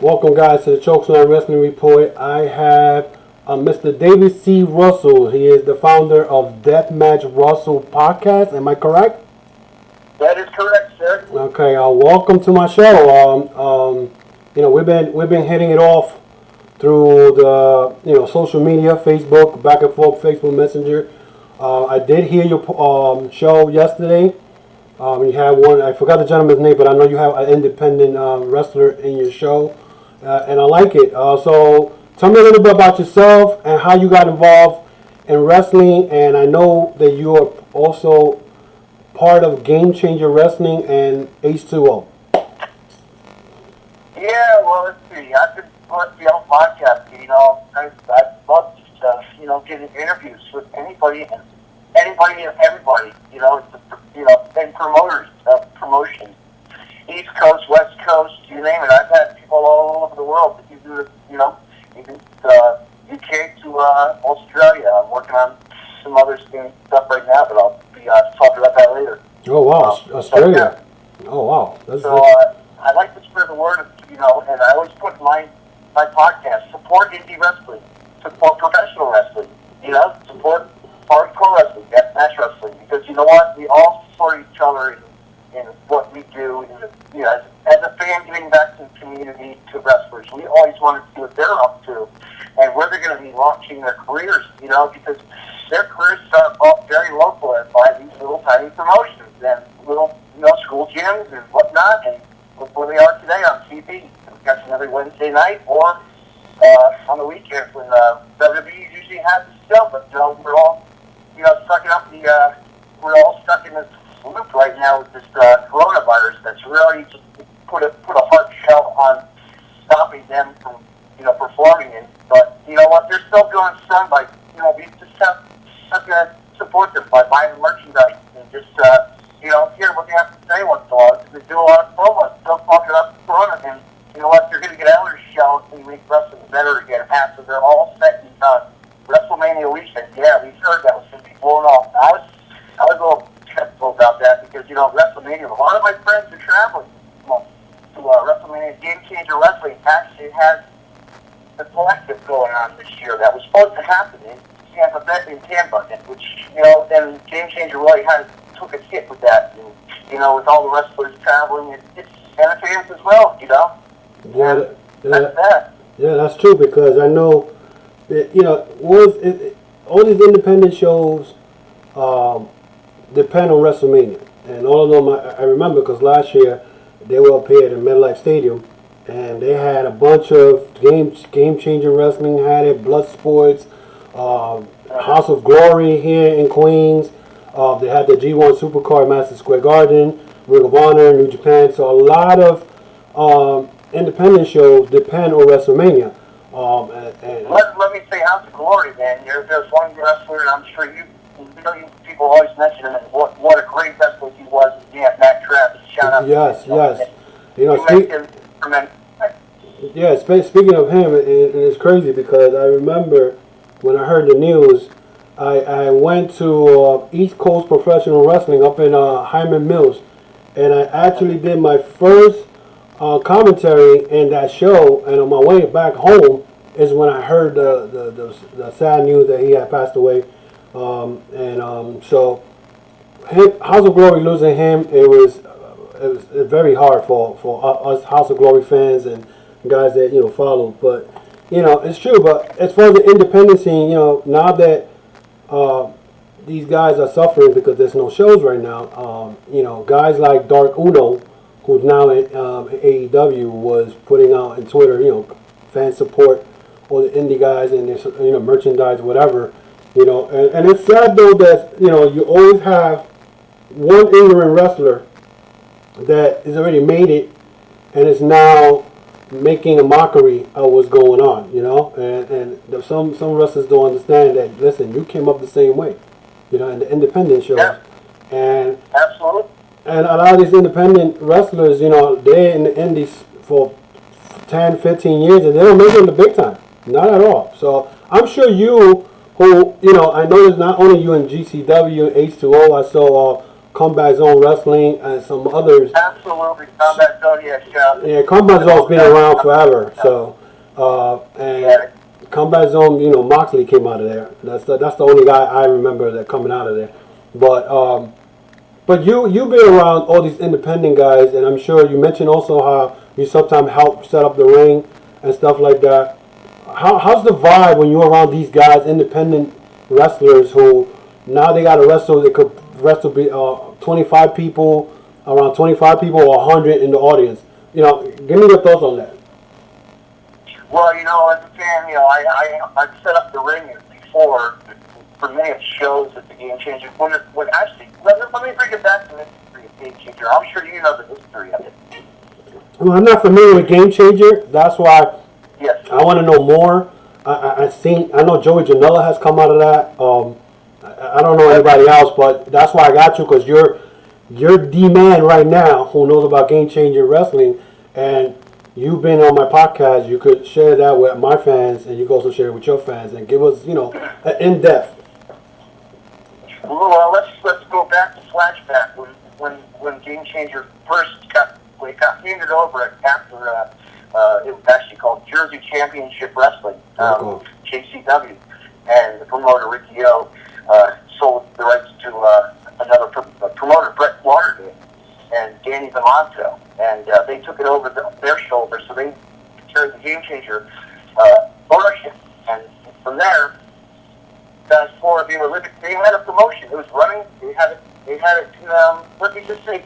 Welcome, guys, to the Chokeslam Wrestling Report. I have Mr. David C. Russell. He is the founder of Deathmatch Russell Podcast. Am I correct? That is correct, sir. Okay. Welcome to my show. We've been hitting it off through the social media, Facebook, back and forth, Facebook Messenger. I did hear your show yesterday. You had one. I forgot the gentleman's name, but I know you have an independent wrestler in your show, and I like it. So tell me a little bit about yourself and how you got involved in wrestling. And I know that you are also part of Game Changer Wrestling and H2O. Yeah, well, let's see. I've been on the podcast. I love getting interviews with anybody and everybody. And promoters, promotions, East Coast, West Coast, you name it. I've had people all over the world that you do, even UK to Australia. I'm working on some other stuff right now, but I'll be talking about that later. Oh wow, Australia! Yeah. Oh wow, I like to spread the word, and I always put my podcast, support indie wrestling, support professional wrestling, support hardcore wrestling, deathmatch wrestling, because you know what? We all support each other in what we do. As a fan giving back to the community, to wrestlers, we always want to see what they're up to and where they're going to be launching their careers, because their careers start off very local by these little tiny promotions and little, school gyms and whatnot, and look where they are today on TV. We catch them every Wednesday night or on the weekends when WWE usually has the show, but we're all we're all stuck in this loop right now with this coronavirus that's really just put a hard shell on stopping them from, performing. But you know what? They're still doing some by, we just have to support them by buying merchandise and just, hear what they have to say once in a while. They do a lot of promos, still talking about the corona, and you know what? They're going to get out of their shell and make wrestling better again after they're all set and done. WrestleMania weekend, yeah, we heard that was going to be blown off. I was a little skeptical about that because, WrestleMania, a lot of my friends are traveling to WrestleMania. Game Changer Wrestling actually has the collective going on this year that was supposed to happen in Tampa, which, then Game Changer really took a hit with that. And, with all the wrestlers traveling, and the fans as well, Yeah, that's that. Yeah, that's true because I know that, all these independent shows depend on WrestleMania. And all of them, I remember because last year they were up here at MetLife Stadium and they had a bunch of Game Changer Wrestling had it, Blood Sports, House of Glory here in Queens. They had the G1 Supercard Madison Square Garden, Ring of Honor, New Japan. So a lot of independent shows depend on WrestleMania. Let me say House of Glory, man. There's one wrestler, and I'm sure you people always mention him, and what a great wrestler he was. Yeah, Matt Travis. Shout out. Yes. Speaking of him, it's crazy because I remember when I heard the news, I went to East Coast Professional Wrestling up in Hyman Mills, and I actually did my first commentary in that show, and on my way back home is when I heard the sad news that he had passed away. So House of Glory losing him, it was very hard for us House of Glory fans and guys that follow. But it's true. But as far as the independent scene, now that these guys are suffering because there's no shows right now, guys like Dark Uno, who's now in AEW, was putting out on Twitter, fan support all the indie guys and their merchandise, whatever. And it's sad though that you always have one ignorant wrestler that has already made it and is now making a mockery of what's going on. And some wrestlers don't understand that. Listen, you came up the same way, in the independent shows. Yeah. And absolutely. And a lot of these independent wrestlers, they're in the indies for 10, 15 years and they don't make it in the big time. Not at all. So I'm sure you, who, I noticed not only you in GCW, H2O, I saw Combat Zone Wrestling and some others. Absolutely, Combat Zone, yeah. Yeah, Combat Zone's been around forever. So, and Combat Zone, Moxley came out of there. That's the only guy I remember that coming out of there. But you've been around all these independent guys, and I'm sure you mentioned also how you sometimes help set up the ring and stuff like that. How's the vibe when you're around these guys, independent wrestlers who now they got to wrestle? They could wrestle 25 people, around 25 people, or 100 in the audience. Give me your thoughts on that. Well, as a fan, I've set up the ring before for many of the shows at the Game Changer. When actually, let me bring it back to the history of Game Changer. I'm sure you know the history of it. Well, I'm not familiar with Game Changer. That's why I want to know more. I know Joey Janela has come out of that. I don't know anybody else, but that's why I got you, because you're the man right now who knows about Game Changer Wrestling, and you've been on my podcast. You could share that with my fans, and you can also share it with your fans, and give us, an in-depth. Well, let's go back to flashback when Game Changer first got handed over after it was actually called Jersey Championship Wrestling, JCW, and the promoter Ricky O sold the rights to another promoter, Brett Waterdale, and Danny DeMonto, and they took it over their shoulders, so they carried the Game Changer ownership, and from there, fast forward, they had a promotion. It was running. They had it. Let me just say,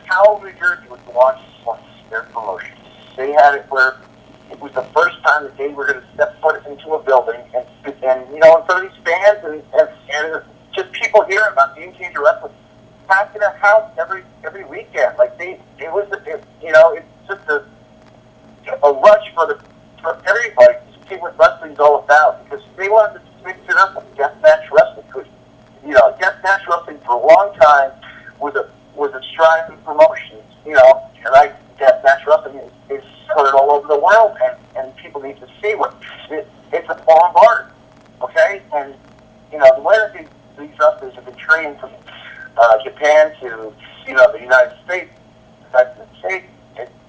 Howell, New Jersey was the launch of their promotion. They had it where it was the first time that they were going to step foot into a building, and in front of these fans and just people hearing about Game Changer Wrestling, packing a house every weekend. Like it's just a rush for everybody to see what wrestling's all about, because they wanted to mix it up with Deathmatch Wrestling. Because Deathmatch Wrestling for a long time was a striving promotion. And Deathmatch Wrestling is heard all over the world, and people need to see it's a form of art, okay? And the way that these wrestlers have been trained from Japan to the United States,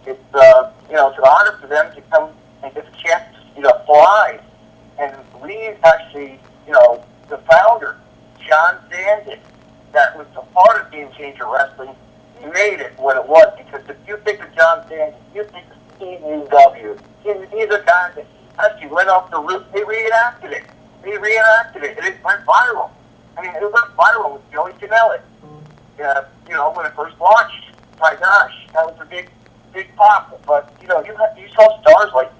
it's an honor for them to come and get the chance to fly. And we actually, the founder, John Zandon, that was a part of Game Changer Wrestling, made it what it was. Because if you think of John Zandon, you think of CUW. He's a guy that actually went off the roof. They reenacted it, and it went viral. I mean, it went viral with Joey Janela. When it first launched, my gosh, that was a big pop. But you saw stars like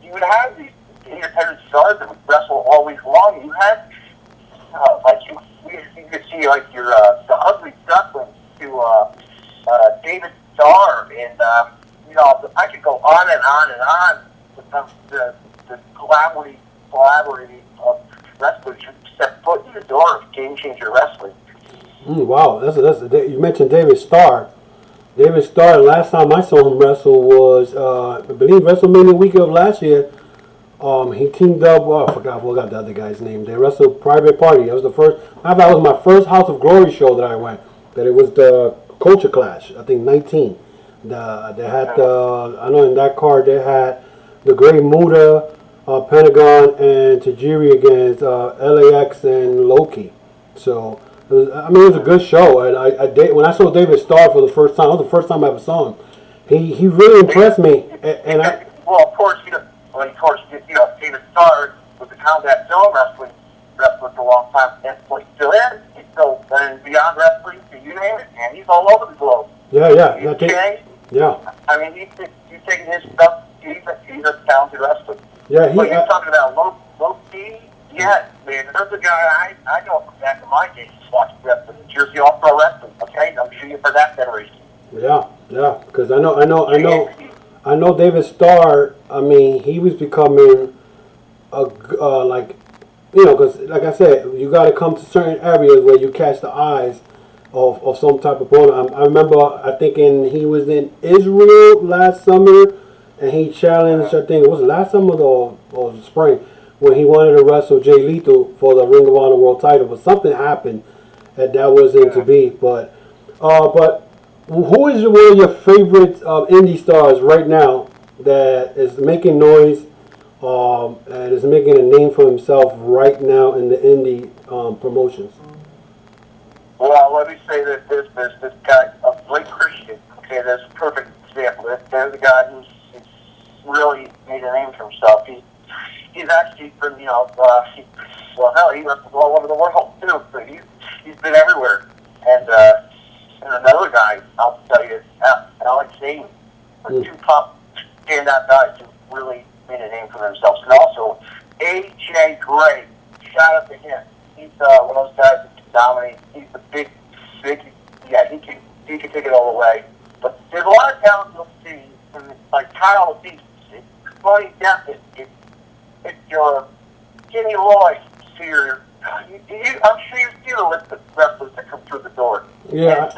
you would have these independent stars that would wrestle all week long. You had you could see like your the Ugly Ducklings to David Starr, and I could go on and on and on with the collaborating of wrestlers who step foot in the door of Game Changer Wrestling. Wow, you mentioned David Starr. David Starr, last time I saw him wrestle was, I believe, WrestleMania week of last year. He teamed up, I forgot the other guy's name. They wrestled Private Party. That was the first, that was my first House of Glory show that I went. That it was the Culture Clash, I think 19. They had, I know in that card they had the Great Muta, Pentagon, and Tajiri against LAX and Loki. So, it was a good show. And when I saw David Starr for the first time, that was the first time I ever saw him. He really impressed me. Well, of course, David Starr was a Combat Zone wrestler for a long time, and still is. He's still beyond wrestling, you name it, and he's all over the globe. Yeah. I mean, he's taking his stuff. He's a talented wrestler. Yeah, but you're talking about Loki. Yeah, man, there's a guy I know from back in my days watching wrestling, Jersey All Pro Wrestling. Okay, I'm sure you're for that federation. Yeah, because I know David Starr. I mean, he was becoming because like I said, you got to come to certain areas where you catch the eyes of some type of opponent. I remember, I think he was in Israel last summer, and he challenged, I think it was last summer or spring, when he wanted to wrestle Jay Lethal for the Ring of Honor World title, but something happened, that wasn't to be. But who is one of your favorite indie stars right now that is making noise and is making a name for himself right now in the indie promotions? Well, let me say that this guy, Blake Christian, okay, that's a perfect example. There's a guy who's really made a name for himself. He's actually been, he wrestled all over the world too. So he's been everywhere. And another guy, I'll tell you, Alex Zane, are two top standout guys who really made a name for themselves. And also, AJ Gray, shout out to him. He's one of those guys that can dominate. He's the big, yeah, he can take it all the way. But there's a lot of talent you'll see, like Kyle Deep. Funny death, if you're Kenny Lloyd, I'm sure you see the list of wrestlers that come through the door. Yeah.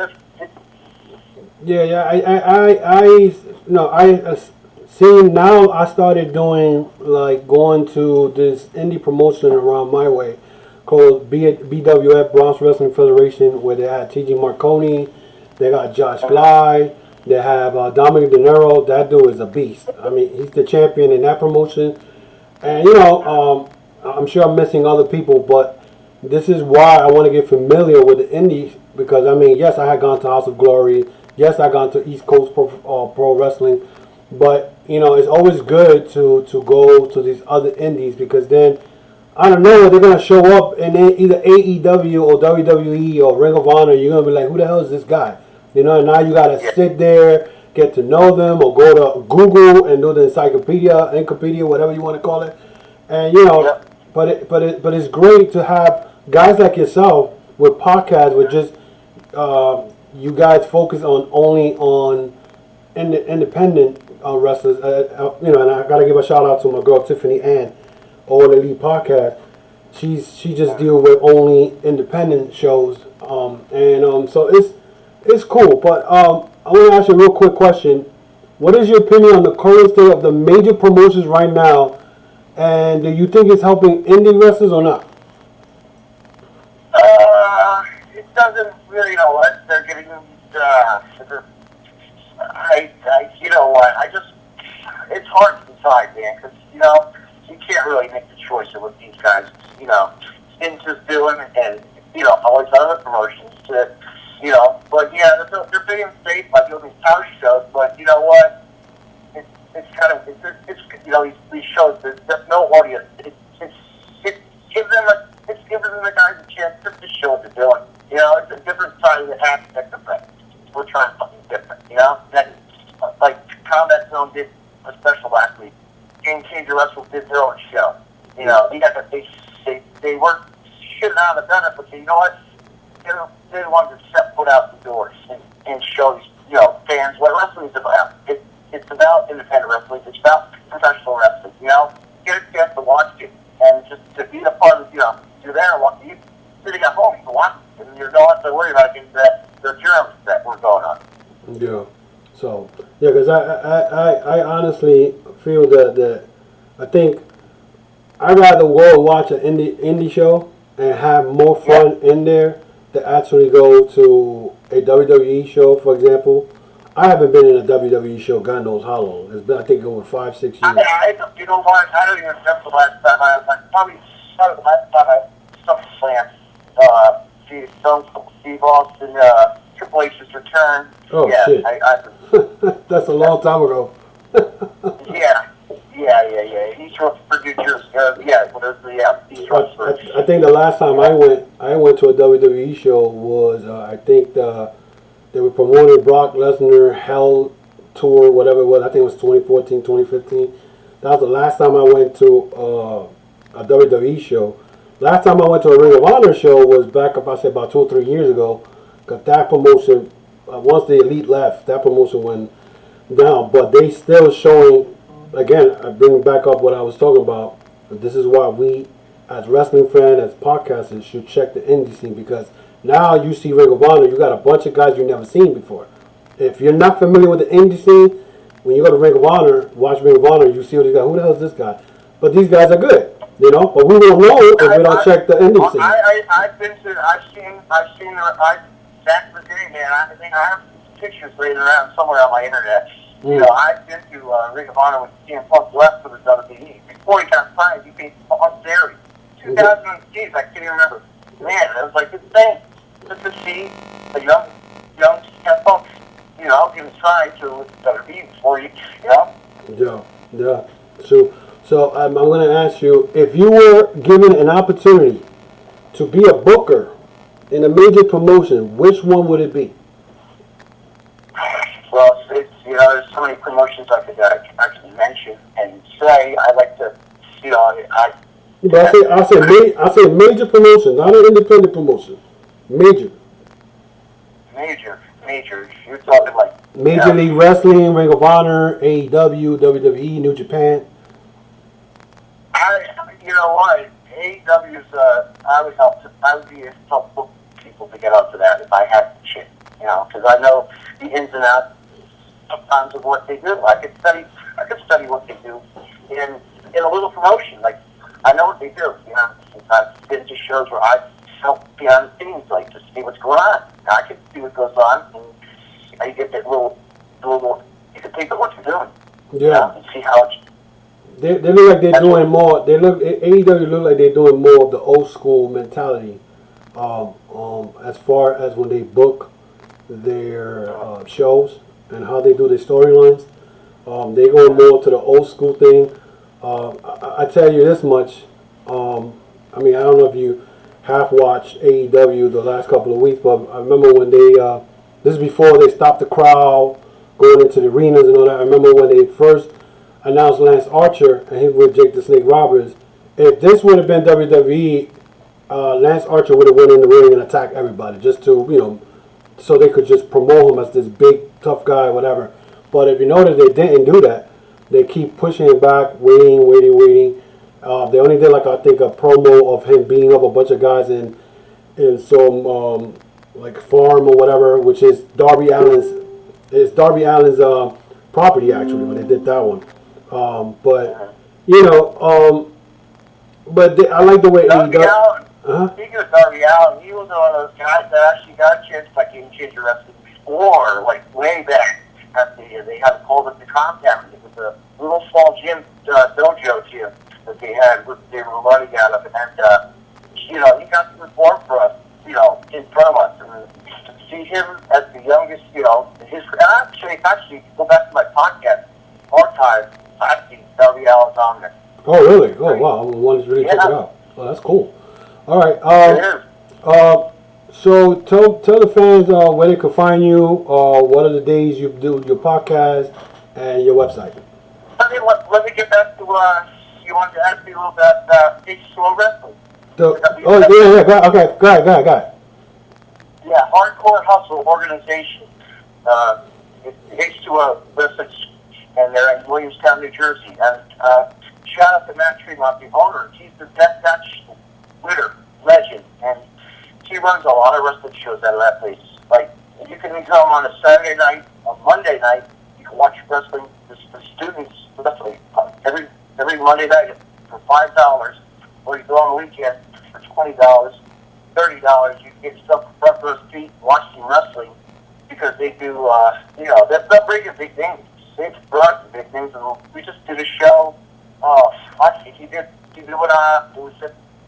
Seeing now, I started doing going to this indie promotion around my way called BWF, Bronx Wrestling Federation, where they had T.G. Marconi, they got Josh Bly. They have Dominic De Niro. That dude is a beast. I mean, he's the champion in that promotion. And, I'm sure I'm missing other people, but this is why I want to get familiar with the indies because, yes, I had gone to House of Glory. Yes, I gone to East Coast Pro Wrestling. But, it's always good to go to these other indies because then, I don't know, they're going to show up in either AEW or WWE or Ring of Honor. You're going to be like, who the hell is this guy? And now you got to sit there, get to know them, or go to Google and do the encyclopedia, whatever you want to call it. And, but it's great to have guys like yourself with podcasts with just, you guys focus only on independent wrestlers. And I got to give a shout out to my girl, Tiffany Ann, All Elite Podcast. She just deals with only independent shows. So it's cool, but I want to ask you a real quick question. What is your opinion on the current state of the major promotions right now, and do you think it's helping indie wrestlers or not? It doesn't really, they're getting, it's hard to decide, man, because, you can't really make the choice of what these guys, into doing, and, always other promotions to, but yeah, they're big in state by doing these house shows, but you know what? It's kind of, these shows, there's no audience. It's giving the guys a chance to show what they're doing. It's a different side of the aspect of that. We're trying something different, That, like Combat Zone did a special last week. Game Changer Wrestle did their own show. They weren't shitting out of the benefits, but you know what? They wanted to step foot out the doors and show fans what wrestling is about. It's about independent wrestling. It's about professional wrestling. Get a chance to watch it and just to be a part of. You're there and watch. You sitting at home, you can watch it, and you don't have to worry about the germs that were going on. Yeah. So because I honestly feel that I think I'd rather go and watch an indie show and have more fun in there to actually go to a WWE show, for example. I haven't been in a WWE show, God knows how long. It's been, I think, over 5-6 years. I don't even remember the last time probably the last time I SummerSlam, Steve Austin, Triple H's return. Oh, yeah, shit. That's a long time ago. Yeah. East Rutherford, New Jersey. East Rutherford. I think the last time I went to a WWE show was I think they were promoting Brock Lesnar Hell Tour, whatever it was. I think it was 2014, 2015. That was the last time I went to a WWE show. Last time I went to a Ring of Honor show was back up, I said, about 2 or 3 years ago. Because that promotion, once the Elite left, that promotion went down. But they still showing. Again, I bring back up what I was talking about. This is why we, as wrestling fans, as podcasters, should check the indie scene because now you see Ring of Honor, you got a bunch of guys you've never seen before. If you're not familiar with the indie scene, when you go to Ring of Honor, watch Ring of Honor, you see what they got. Who the hell is this guy? But these guys are good. You know, but we won't know if we don't check the indie scene. I've seen back in the day, man. I think I have pictures laying around somewhere on my internet. You know, I've been to Ring of Honor when CM Punk left for the WWE. Before he got signed, he paid on Theory. 2006, I can't even remember. Man, it was like insane. Just to see a young CM Punk, you know, give a try to WWE before you know. Yeah. So I'm going to ask you, if you were given an opportunity to be a booker in a major promotion, which one would it be? Well, it's you know, there's so many promotions I could actually mention and say. I like to, you know, But I say major promotion, not an independent promotion. Major. You're talking like Major League Wrestling, Ring of Honor, AEW, WWE, New Japan. You know what? AEW's, I would be help book people to get up to that if I had the chance, you know, because I know the ins and outs sometimes of what they do. I could study what they do in a little promotion. Like, I know what they do, you know. I've been to shows where I help behind the scenes, like, to see what's going on. I can see what goes on, and you get that little, you can take a look at what you're doing. Yeah. You know, and see how it's. They look like they're doing more. AEW look like they're doing more of the old school mentality. As far as when they book their shows and how they do their storylines, they go more to the old school thing. I tell you this much. I mean, I don't know if you have watched AEW the last couple of weeks, but I remember when they this is before they stopped the crowd going into the arenas and all that. I remember when they first announced Lance Archer and he with Jake the Snake Roberts. If this would have been WWE, Lance Archer would have went in the ring and attacked everybody just to, you know, so they could just promote him as this big tough guy, whatever. But if you notice, they didn't do that. They keep pushing him back, waiting. They only did I think a promo of him beating up a bunch of guys in some like farm or whatever, which is Darby Allin's property actually when they did that one. But you know, I like the way Darby Allin. Speaking of Darby Allin, he was one of those guys that actually got a chance by Game Changer Wrestling before, like way back. They had called it the Compound. It was a little small gym, dojo gym that they were running out of, and you know, he got to perform for us, you know, in front of us, and to see him as the youngest, you know, actually go back to my podcast archive. I see Darby Allin's on there. Oh really? Oh wow! I wanted to really check it out. Oh, that's cool. All right. So tell the fans where they can find you. What are the days you do your podcast and your website? Let me get back to you wanted to ask me a little bit about H2O Wrestling. Yeah. Okay. Go ahead. Yeah, Hardcore Hustle organization. It's H2O Wrestling, and they're in Williamstown, New Jersey. And shout out to Matt Tremont, the owner. He's the Deathmatch winner, legend, and he runs a lot of wrestling shows out of that place. Like, you can come on a Saturday night, a Monday night, you can watch wrestling, the students wrestling every Monday night for $5, or you go on the weekend for $20, $30. You can get yourself a front row seat, watch some wrestling, because they do, you know, they're bringing big things. They've brought some big things, and we just did a show. I think he did what it was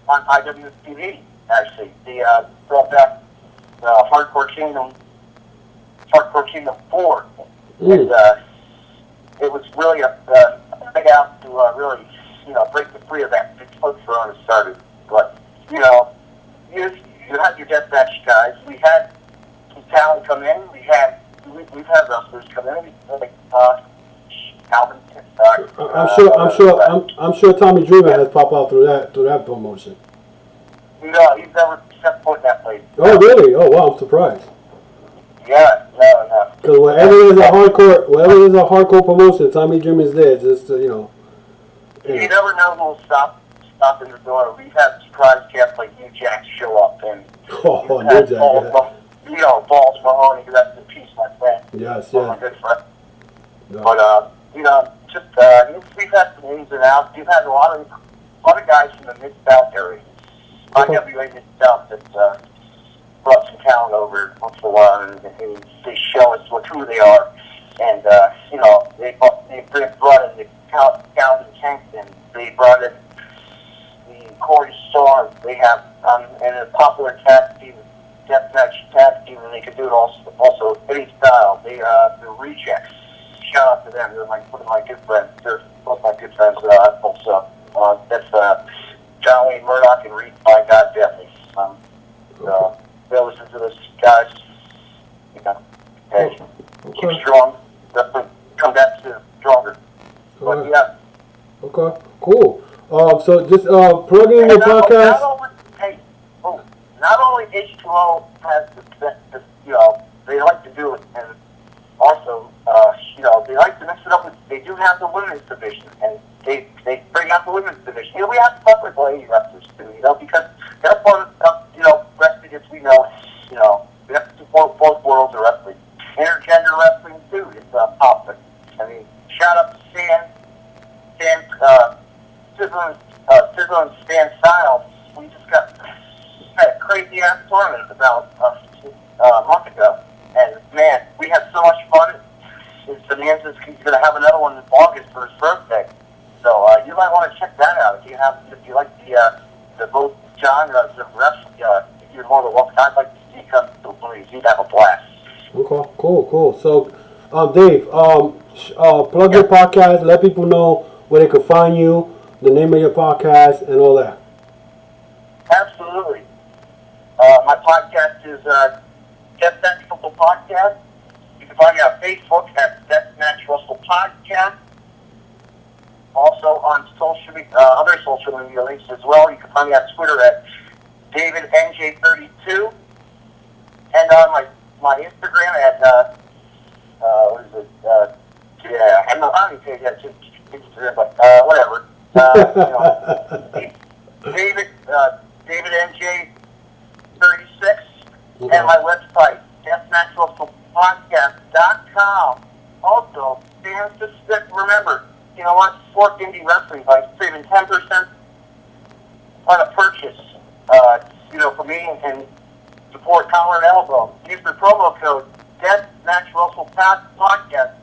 on IWTV. Actually, they brought back Hardcore Kingdom 4, and it was really a big out to really, you know, break the free of that big foot throne that started. But you know, you had your deathmatch guys. We had some talent come in. We've had wrestlers come in. Like Calvin. I'm sure Tommy Dreamer has popped out through that promotion. No, he's never stepped foot in that place. Oh, really? Oh, wow, I'm surprised. Yeah, no. Because wherever there's a hardcore promotion, Tommy Dreamer's there, just to, you know. You never know who will stop in the door. We've had surprise guests like New Jack show up, and New Jack, you know, Balls Mahoney, rest in peace, my friend. Yes, my good friend. Yeah. But, you know, just, we've had some ins and outs. We've had a lot of lot of guys from the Mid-South area. IWA Mid-South that brought some talent over once in a while, and they show us who they are. And, they brought in the Calvin Kingston. They brought in the Corey Storm. They have, and a popular tag team, Deathmatch tag team, and they can do it also any style. The Rejects. Shout out to them. They're one of my good friends. They're both my good friends. Also, that's John Wayne Murdoch and Reed by God Deathly. They'll listen to those guys. Keep strong. Definitely come back to stronger. But yeah. Okay. Cool. So just plug in your podcast. Not only H2O has the they like to do it, and also they like to mix it up with. They do have the women's division, and they bring out the women's division. We have to fuck with lady wrestlers too, because they're part of wrestling as we know. We have to support both worlds of wrestling. Intergender wrestling too is popular. I mean, shout out to Stan Sizzle and Stan Styles. We just had a crazy ass tournament about a month ago, and man, we had so much fun. He's going to have another one in August for his birthday, so you might want to check that out if you like the both genres of wrestling. If you're more than welcome, I'd like to see you come to the Blues. You'd have a blast. Okay, cool. So, Dave, plug your podcast. Let people know where they can find you, the name of your podcast, and all that. Absolutely. My podcast is Deathmatch Russell Podcast. You can find me on Facebook at Deathmatch Russell Podcast. Also on other social media links as well. You can find me on Twitter at DavidNJ32, and on my Instagram at what is it? I'm not even saying that Instagram, but whatever. David NJ36, and my website, DeathmatchRussellPodcast.com. Also, fans, just remember, support Indy Wrestling by saving 10% on a purchase, for me, and support Collar and Elbow. Use the promo code Deathmatch Russell Podcast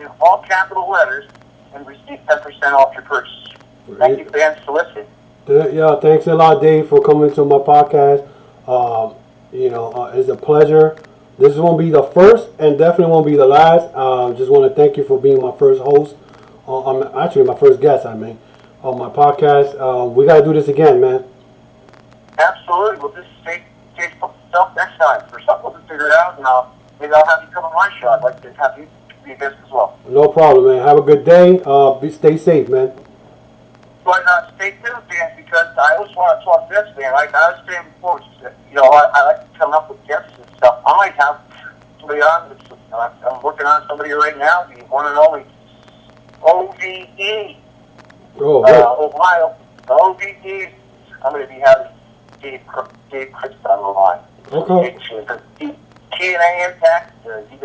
in all capital letters and receive 10% off your purchase. Thank you, fans, for listening. Yeah, thanks a lot, Dave, for coming to my podcast. It's a pleasure. This won't be the first and definitely won't be the last. Just want to thank you for being my first host. Actually, my first guest, on my podcast. We got to do this again, man. Absolutely. We'll just Facebook stuff next time. For something to figure it out, and maybe I'll have you come on my show. I'd like to have you be a guest as well. No problem, man. Have a good day. Stay safe, man. But stay tuned, fans, because I always want to talk this, man. Like I was saying before, I like to come up with guests and stuff. I might have somebody on. I'm working on somebody right now, the one and only OVE. Ohio. The OVE. I'm going to be having Dave Chris on the line. Okay. TNA Impact, he's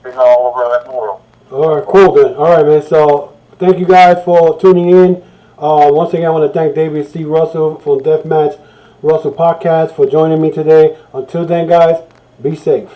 been all over the world. All right, cool then. All right, man. So thank you guys for tuning in. Once again, I want to thank David C. Russell from Deathmatch Russell Podcast for joining me today. Until then, guys, be safe.